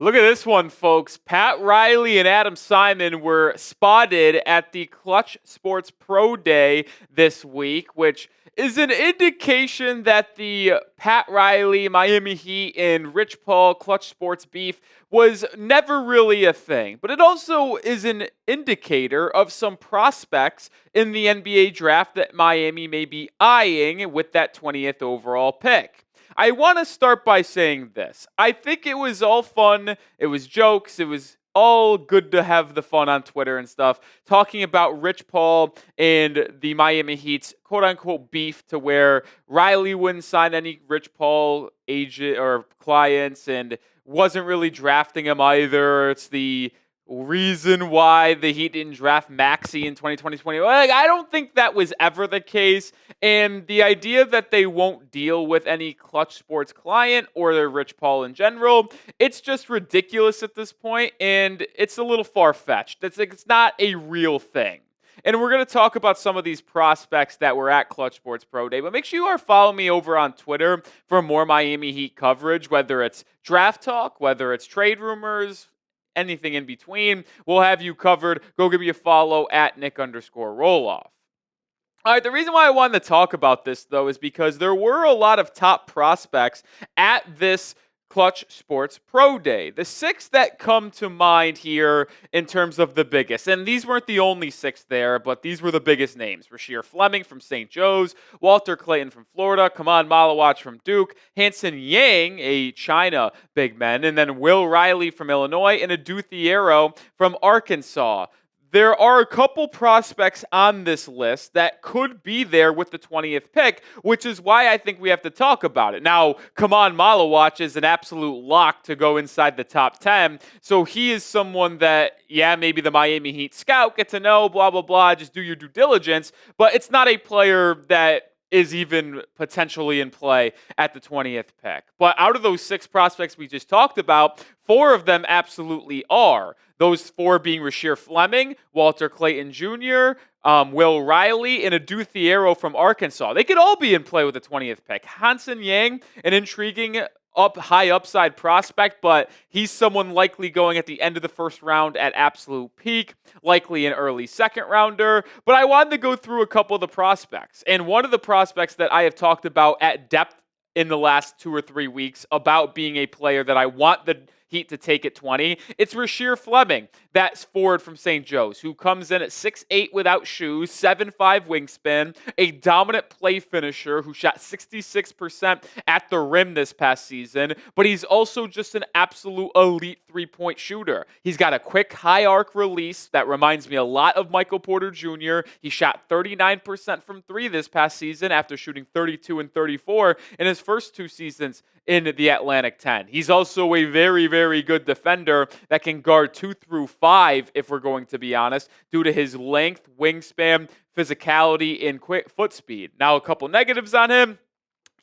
Look at this one, folks. Pat Riley and Adam Simon were spotted at the Klutch Sports Pro Day this week, which is an indication that the Pat Riley, Miami Heat, and Rich Paul Klutch Sports beef was never really a thing. But it also is an indicator of some prospects in the NBA draft that Miami may be eyeing with that 20th overall pick. I want to start by saying this. I think it was all fun. It was jokes. It was all good to have the fun on Twitter and stuff, talking about Rich Paul and the Miami Heat's quote unquote beef to where Riley wouldn't sign any Rich Paul agent or clients and wasn't really drafting him either. It's the reason why the Heat didn't draft Maxey in 2020. Like, I don't think that was ever the case. And the idea that they won't deal with any Klutch Sports client or their Rich Paul in general, it's just ridiculous at this point, and it's a little far-fetched. It's not a real thing. And we're going to talk about some of these prospects that were at Klutch Sports Pro Day. But make sure you are following me over on Twitter for more Miami Heat coverage, whether it's draft talk, whether it's trade rumors, anything in between. We'll have you covered. Go give me a follow at Nic_Rohloff. All right, the reason why I wanted to talk about this, though, is because there were a lot of top prospects at this Klutch Sports Pro Day. The six that come to mind here in terms of the biggest, and these weren't the only six there, but these were the biggest names. Rasheer Fleming from St. Joe's, Walter Clayton from Florida, Khaman Maluach from Duke, Hanson Yang, a China big man, and then Will Riley from Illinois, and Adou Thiero from Arkansas. There are a couple prospects on this list that could be there with the 20th pick, which is why I think we have to talk about it. Now, Khaman Maluach is an absolute lock to go inside the top 10, so he is someone that, yeah, maybe the Miami Heat scout, get to know, blah, blah, blah, just do your due diligence, but it's not a player that is even potentially in play at the 20th pick. But out of those six prospects we just talked about, four of them absolutely are. Those four being Rasheer Fleming, Walter Clayton Jr., Will Riley, and Adou Thiero from Arkansas. They could all be in play with the 20th pick. Hanson Yang, an intriguing high upside prospect, but he's someone likely going at the end of the first round at absolute peak, likely an early second rounder. But I wanted to go through a couple of the prospects. And one of the prospects that I have talked about at depth in the last 2 or 3 weeks about being a player that I want the Heat to take at 20, it's Rasheer Fleming, that's forward from St. Joe's, who comes in at 6'8" without shoes, 7'5" wingspan, a dominant play finisher who shot 66% at the rim this past season, but he's also just an absolute elite three-point shooter. He's got a quick high arc release that reminds me a lot of Michael Porter Jr. He shot 39% from three this past season after shooting 32 and 34 in his first 2 seasons in the Atlantic 10. He's also a very, very good defender that can guard 2 through 5, if we're going to be honest, due to his length, wingspan, physicality, and quick foot speed. Now, a couple negatives on him.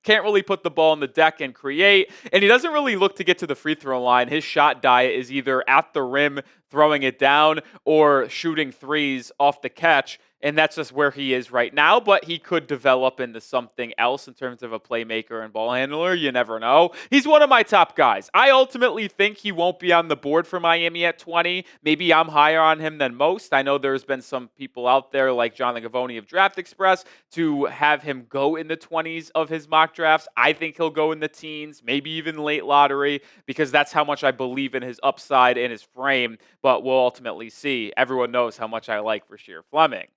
Can't really put the ball on the deck and create, and he doesn't really look to get to the free throw line. His shot diet is either at the rim, throwing it down, or shooting threes off the catch, and that's just where he is right now, but he could develop into something else in terms of a playmaker and ball handler. You never know. He's one of my top guys. I ultimately think he won't be on the board for Miami at 20. Maybe I'm higher on him than most. I know there's been some people out there like Jonathan Gavoni of Draft Express to have him go in the 20s of his mock drafts. I think he'll go in the teens, maybe even late lottery, because that's how much I believe in his upside and his frame, but we'll ultimately see. Everyone knows how much I like Rasheer Fleming.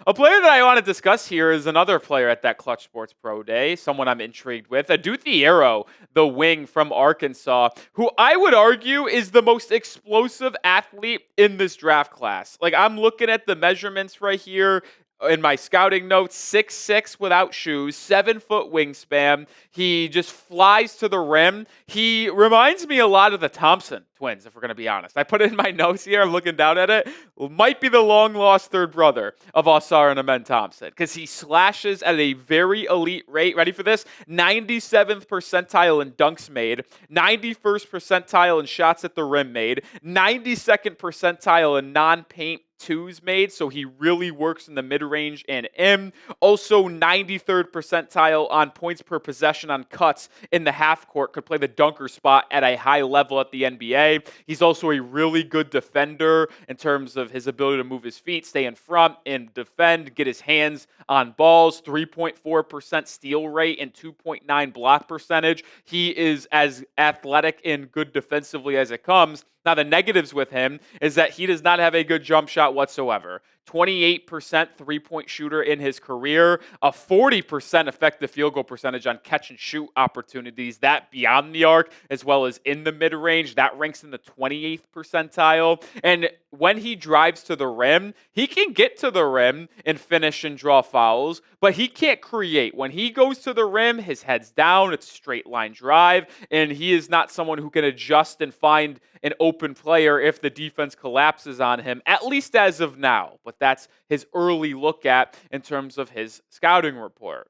A player that I want to discuss here is another player at that Klutch Sports Pro Day, someone I'm intrigued with, Adou Thiero, the wing from Arkansas, who I would argue is the most explosive athlete in this draft class. Like, I'm looking at the measurements right here in my scouting notes, 6'6" without shoes, 7-foot wingspan. He just flies to the rim. He reminds me a lot of the Thompson twins, if we're going to be honest. I put it in my notes here. I'm looking down at it. Might be the long-lost third brother of Ausar and Amen Thompson, because he slashes at a very elite rate. Ready for this? 97th percentile in dunks made, 91st percentile in shots at the rim made, 92nd percentile in non-paint twos made, so he really works in the mid-range and in. Also 93rd percentile on points per possession on cuts in the half court. Could play the dunker spot at a high level at the NBA. play. He's also a really good defender in terms of his ability to move his feet, stay in front, and defend, get his hands on balls. 3.4% steal rate and 2.9 block percentage. He is as athletic and good defensively as it comes. Now, the negatives with him is that he does not have a good jump shot whatsoever. 28% three-point shooter in his career, a 40% effective field goal percentage on catch and shoot opportunities, that beyond the arc as well as in the mid-range. That ranks in the 28th percentile. And when he drives to the rim, he can get to the rim and finish and draw fouls, but he can't create. When he goes to the rim, his head's down, it's a straight line drive, and he is not someone who can adjust and find an open player if the defense collapses on him, at least as of now. But that's his early look at in terms of his scouting report.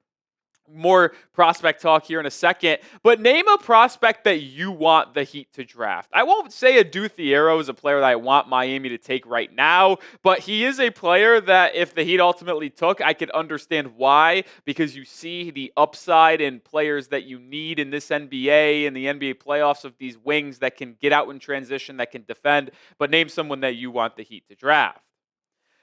More prospect talk here in a second, but name a prospect that you want the Heat to draft. I won't say Adou Thiero is a player that I want Miami to take right now, but he is a player that if the Heat ultimately took, I could understand why, because you see the upside in players that you need in this NBA and the NBA playoffs of these wings that can get out in transition, that can defend, but name someone that you want the Heat to draft.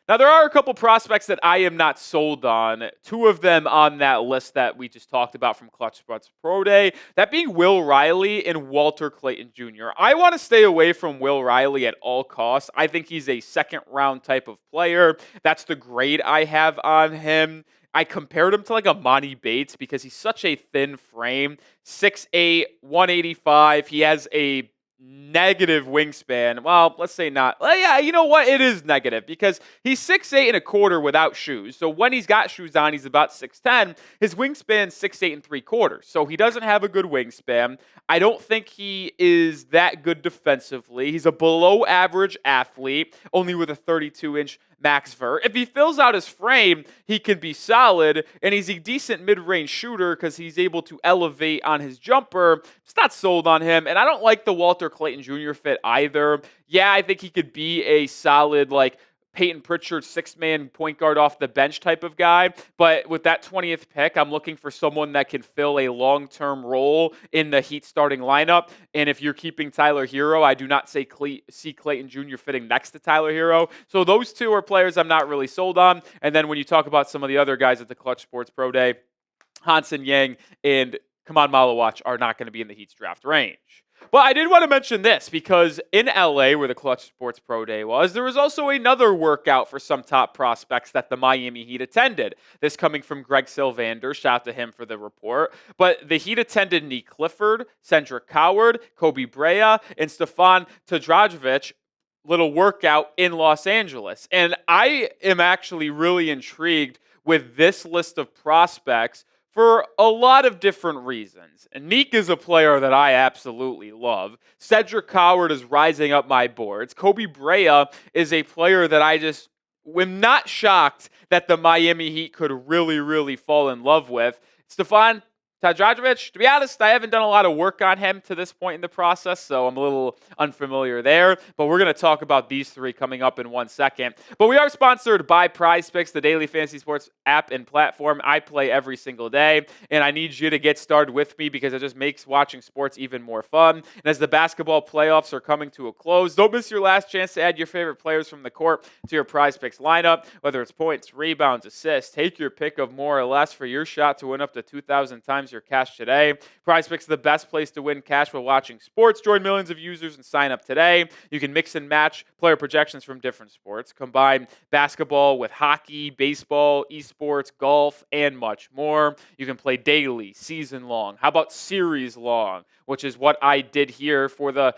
Now, there are a couple prospects that I am not sold on. Two of them on that list that we just talked about from Klutch Sports Pro Day, that being Will Riley and Walter Clayton Jr. I want to stay away from Will Riley at all costs. I think he's a second-round type of player. That's the grade I have on him. I compared him to like a Monty Bates because he's such a thin frame, 6'8", 185. He has a negative wingspan. Well, let's say not. Well, yeah, you know what? It is negative because he's 6'8" and a quarter without shoes. So when he's got shoes on, he's about 6'10". His wingspan's 6'8" and 3/4. So he doesn't have a good wingspan. I don't think he is that good defensively. He's a below average athlete, only with a 32-inch max vert. If he fills out his frame, he can be solid, and he's a decent mid-range shooter because he's able to elevate on his jumper. Just not sold on him, and I don't like the Walter Clayton Jr. fit either. Yeah, I think he could be a solid, like, Peyton Pritchard, six-man point guard off the bench type of guy. But with that 20th pick, I'm looking for someone that can fill a long-term role in the Heat starting lineup. And if you're keeping Tyler Herro, I do not see Clayton Jr. fitting next to Tyler Herro. So those two are players I'm not really sold on. And then when you talk about some of the other guys at the Klutch Sports Pro Day, Hansen Yang and Khaman Maluach are not going to be in the Heat's draft range. But I did want to mention this because in LA, where the Klutch Sports Pro Day was, there was also another workout for some top prospects that the Miami Heat attended. This coming from Greg Sylvander. Shout out to him for the report. But the Heat attended Nique Clifford, Cedric Coward, Koby Brea, and Stefan Tadrajovic little workout in Los Angeles. And I am actually really intrigued with this list of prospects for a lot of different reasons. And Nique is a player that I absolutely love. Cedric Coward is rising up my boards. Koby Brea is a player that I just am not shocked that the Miami Heat could really, really fall in love with. Stefan Tadrajovic, to be honest, I haven't done a lot of work on him to this point in the process, so I'm a little unfamiliar there. But we're going to talk about these three coming up in 1 second. But we are sponsored by Prize Picks, the daily fantasy sports app and platform I play every single day. And I need you to get started with me because it just makes watching sports even more fun. And as the basketball playoffs are coming to a close, don't miss your last chance to add your favorite players from the court to your Prize Picks lineup. Whether it's points, rebounds, assists, take your pick of more or less for your shot to win up to 2,000 times your cash today. Prize Picks is the best place to win cash while watching sports. Join millions of users and sign up today. You can mix and match player projections from different sports. Combine basketball with hockey, baseball, esports, golf, and much more. You can play daily, season long. How about series long, which is what I did here for the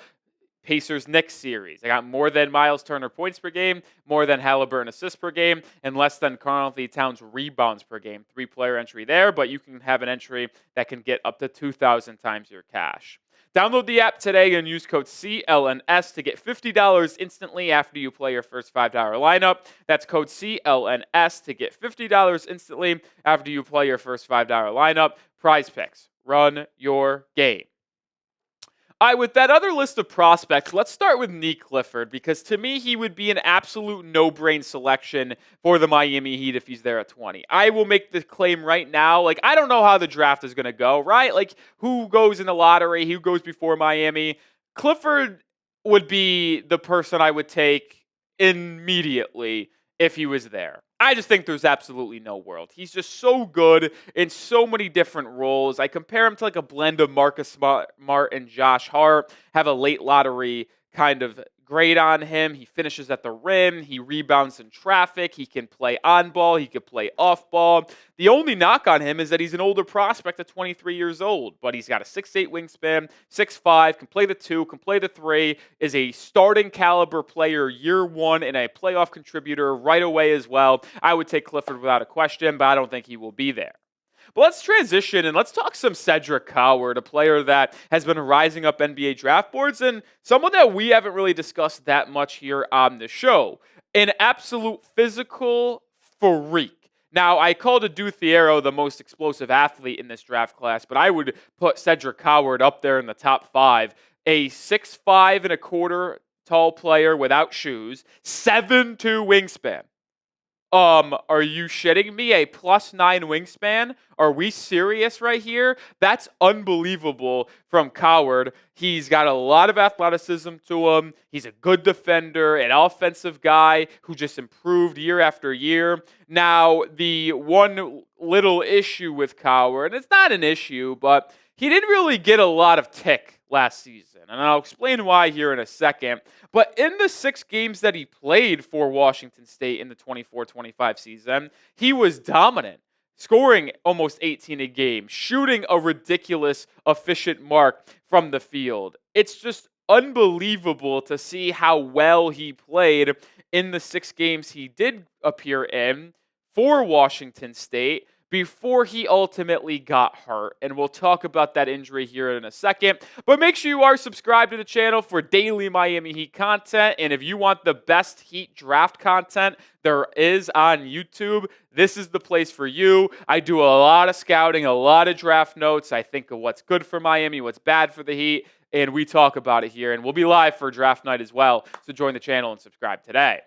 Pacers Knicks series. I got more than Miles Turner points per game, more than Halliburton assists per game, and less than Karl-Anthony Towns rebounds per game. 3-player entry there, but you can have an entry that can get up to 2,000 times your cash. Download the app today and use code CLNS to get $50 instantly after you play your first $5 lineup. That's code CLNS to get $50 instantly after you play your first $5 lineup. Prize Picks. Run your game. All right, with that other list of prospects, let's start with Nique Clifford because to me, he would be an absolute no-brain selection for the Miami Heat if he's there at 20. I will make the claim right now. Like, I don't know how the draft is going to go, right? Like, who goes in the lottery? Who goes before Miami? Clifford would be the person I would take immediately if he was there. I just think there's absolutely no world. He's just so good in so many different roles. I compare him to like a blend of Marcus Smart and Josh Hart, have a late lottery kind of grade on him. He finishes at the rim. He rebounds in traffic. He can play on ball. He can play off ball. The only knock on him is that he's an older prospect at 23 years old, but he's got a 6'8" wingspan, 6'5", can play the 2, can play the 3, is a starting caliber player year one and a playoff contributor right away as well. I would take Clifford without a question, but I don't think he will be there. But let's transition and let's talk some Cedric Coward, a player that has been rising up NBA draft boards and someone that we haven't really discussed that much here on the show. An absolute physical freak. Now, I called Adou Thiero the most explosive athlete in this draft class, but I would put Cedric Coward up there in the top 5. A 6'5" and a quarter tall player without shoes, 7'2" wingspan. Are you shitting me? A +9 wingspan? Are we serious right here? That's unbelievable from Coward. He's got a lot of athleticism to him. He's a good defender, an offensive guy who just improved year after year. Now, the one little issue with Coward, and it's not an issue, but he didn't really get a lot of tick last season. And I'll explain why here in a second. But in the 6 games that he played for Washington State in the 24-25 season, he was dominant, scoring almost 18 a game, shooting a ridiculous efficient mark from the field. It's just unbelievable to see how well he played in the 6 games he did appear in for Washington State before he ultimately got hurt. And we'll talk about that injury here in a second. But make sure you are subscribed to the channel for daily Miami Heat content. And if you want the best Heat draft content there is on YouTube, this is the place for you. I do a lot of scouting, a lot of draft notes. I think of what's good for Miami, what's bad for the Heat, and we talk about it here. And we'll be live for draft night as well. So join the channel and subscribe today.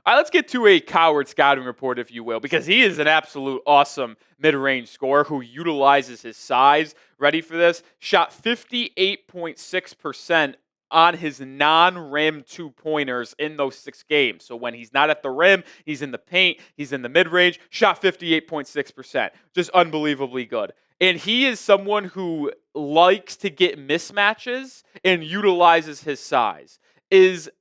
All right, let's get to a Coward scouting report, if you will, because he is an absolute awesome mid-range scorer who utilizes his size. Ready for this? Shot 58.6% on his non-rim two-pointers in those 6 games. So when he's not at the rim, he's in the paint, he's in the mid-range, shot 58.6%. Just unbelievably good. And he is someone who likes to get mismatches and utilizes his size. Is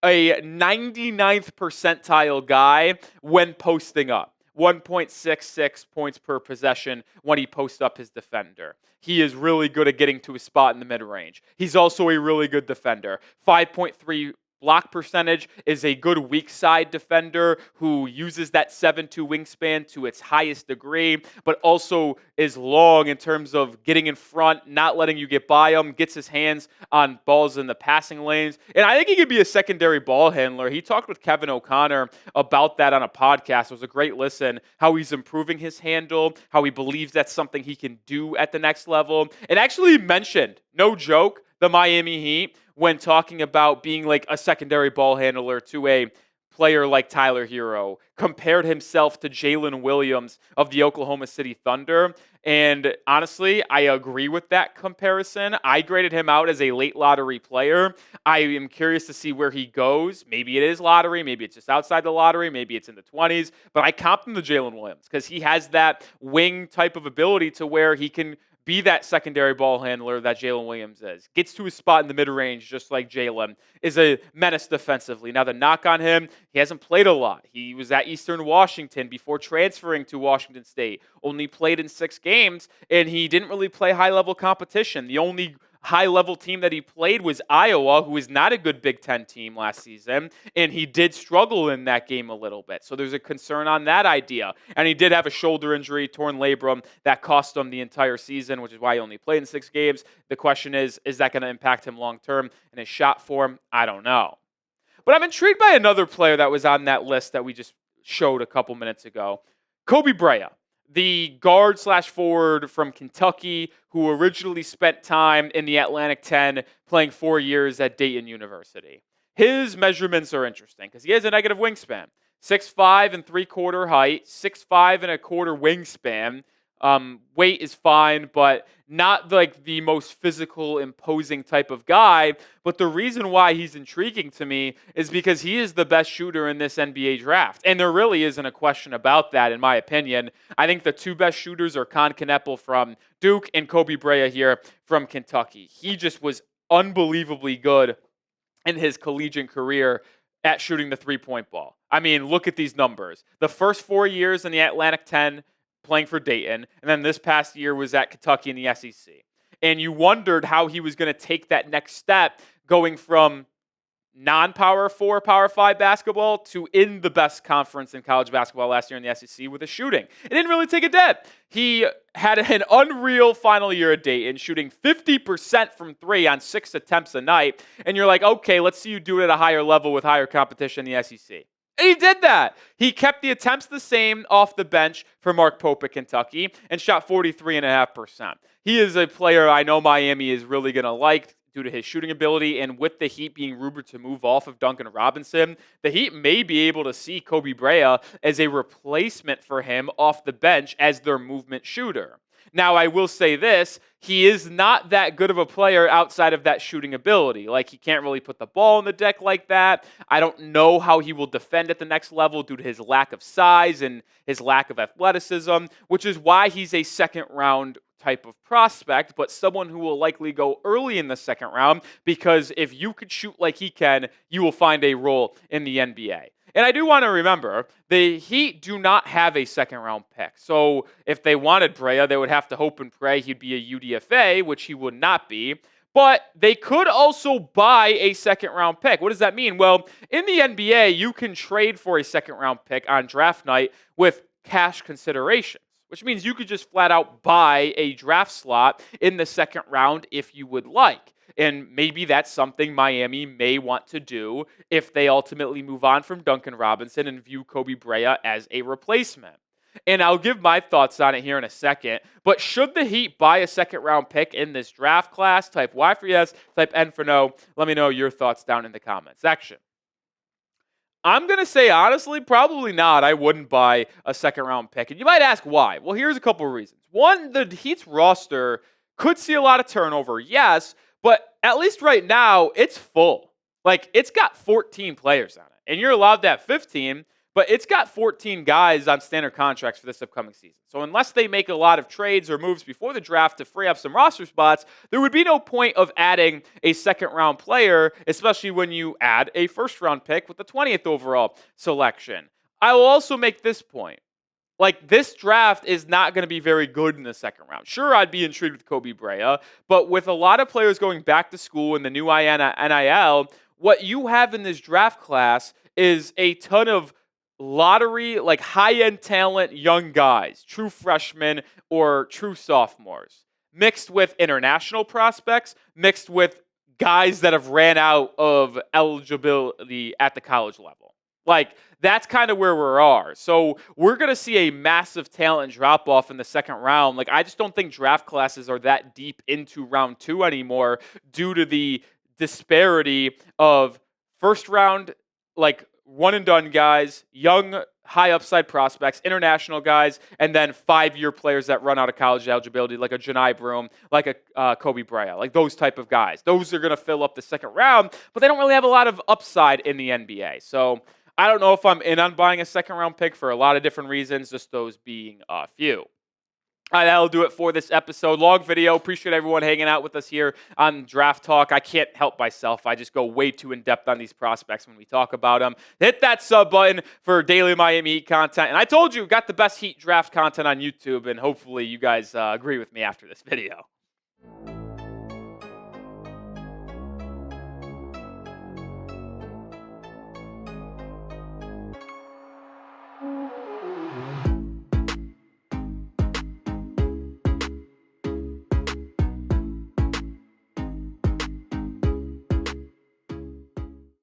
a 99th percentile guy when posting up. 1.66 points per possession when he posts up his defender. He is really good at getting to a spot in the mid-range. He's also a really good defender. 5.3 block percentage, is a good weak side defender who uses that 7'2" wingspan to its highest degree, but also is long in terms of getting in front, not letting you get by him, gets his hands on balls in the passing lanes. And I think he could be a secondary ball handler. He talked with Kevin O'Connor about that on a podcast. It was a great listen, how he's improving his handle, how he believes that's something he can do at the next level. And actually mentioned, no joke, the Miami Heat when talking about being like a secondary ball handler to a player like Tyler Hero, compared himself to Jalen Williams of the Oklahoma City Thunder. And honestly, I agree with that comparison. I graded him out as a late lottery player. I am curious to see where he goes. Maybe it is lottery. Maybe it's just outside the lottery. Maybe it's in the 20s. But I comped him to Jalen Williams because he has that wing type of ability to where he can be that secondary ball handler that Jalen Williams is. Gets to his spot in the mid-range just like Jalen. Is a menace defensively. Now, the knock on him, he hasn't played a lot. He was at Eastern Washington before transferring to Washington State. Only played in 6 games, and he didn't really play high-level competition. The only high-level team that he played was Iowa, who is not a good Big Ten team last season, and he did struggle in that game a little bit. So there's a concern on that idea. And he did have a shoulder injury, torn labrum, that cost him the entire season, which is why he only played in 6 games. The question is that going to impact him long-term in his shot form? I don't know. But I'm intrigued by another player that was on that list that we just showed a couple minutes ago, Koby Brea, the guard/forward from Kentucky who originally spent time in the Atlantic 10 playing 4 years at Dayton University. His measurements are interesting because he has a negative wingspan. 6'5" and 3/4 height, 6'5" and 1/4 wingspan, Weight is fine, but not like the most physical, imposing type of guy. But the reason why he's intriguing to me is because he is the best shooter in this NBA draft. And there really isn't a question about that, in my opinion. I think the two best shooters are Con Kneppel from Duke and Koby Brea here from Kentucky. He just was unbelievably good in his collegiate career at shooting the three-point ball. I mean, look at these numbers. The first 4 years in the Atlantic 10, playing for Dayton, and then this past year was at Kentucky in the SEC. And you wondered how he was going to take that next step going from non-Power 4, Power 5 basketball to in the best conference in college basketball last year in the SEC with his shooting. It didn't really take a dip. He had an unreal final year at Dayton, shooting 50% from three on 6 attempts a night. And you're like, okay, let's see you do it at a higher level with higher competition in the SEC. And he did that. He kept the attempts the same off the bench for Mark Pope at Kentucky and shot 43.5%. He is a player I know Miami is really going to like due to his shooting ability, and with the Heat being rumored to move off of Duncan Robinson, the Heat may be able to see Koby Brea as a replacement for him off the bench as their movement shooter. Now, I will say this, he is not that good of a player outside of that shooting ability. Like, he can't really put the ball on the deck like that. I don't know how he will defend at the next level due to his lack of size and his lack of athleticism, which is why he's a second-round type of prospect, but someone who will likely go early in the second round, because if you could shoot like he can, you will find a role in the NBA. And I do want to remember, the Heat do not have a second-round pick. So if they wanted Brea, they would have to hope and pray he'd be a UDFA, which he would not be. But they could also buy a second-round pick. What does that mean? Well, in the NBA, you can trade for a second-round pick on draft night with cash considerations, which means you could just flat out buy a draft slot in the second round if you would like. And maybe that's something Miami may want to do if they ultimately move on from Duncan Robinson and view Koby Brea as a replacement. And I'll give my thoughts on it here in a second. But should the Heat buy a second-round pick in this draft class? Type Y for yes, type N for no. Let me know your thoughts down in the comment section. I'm going to say, honestly, probably not. I wouldn't buy a second-round pick. And you might ask why. Well, here's a couple of reasons. One, the Heat's roster could see a lot of turnover, yes, but at least right now, it's full. Like, it's got 14 players on it. And you're allowed to have 15, but it's got 14 guys on standard contracts for this upcoming season. So unless they make a lot of trades or moves before the draft to free up some roster spots, there would be no point of adding a second-round player, especially when you add a first-round pick with the 20th overall selection. I will also make this point. Like, this draft is not going to be very good in the second round. Sure, I'd be intrigued with Koby Brea, but with a lot of players going back to school in the new NIL, what you have in this draft class is a ton of lottery, like high-end talent, young guys, true freshmen or true sophomores, mixed with international prospects, mixed with guys that have ran out of eligibility at the college level. Like, that's kind of where we are. So we're going to see a massive talent drop-off in the second round. Like, I just don't think draft classes are that deep into round 2 anymore due to the disparity of first round, like, one-and-done guys, young, high-upside prospects, international guys, and then 5-year players that run out of college eligibility, like a Janai Broome, like a Koby Brea, like those type of guys. Those are going to fill up the second round, but they don't really have a lot of upside in the NBA. So I don't know if I'm in on buying a second-round pick for a lot of different reasons, just those being a few. All right, that'll do it for this episode. Long video. Appreciate everyone hanging out with us here on Draft Talk. I can't help myself. I just go way too in-depth on these prospects when we talk about them. Hit that sub button for daily Miami Heat content. And I told you, got the best Heat draft content on YouTube, and hopefully you guys agree with me after this video.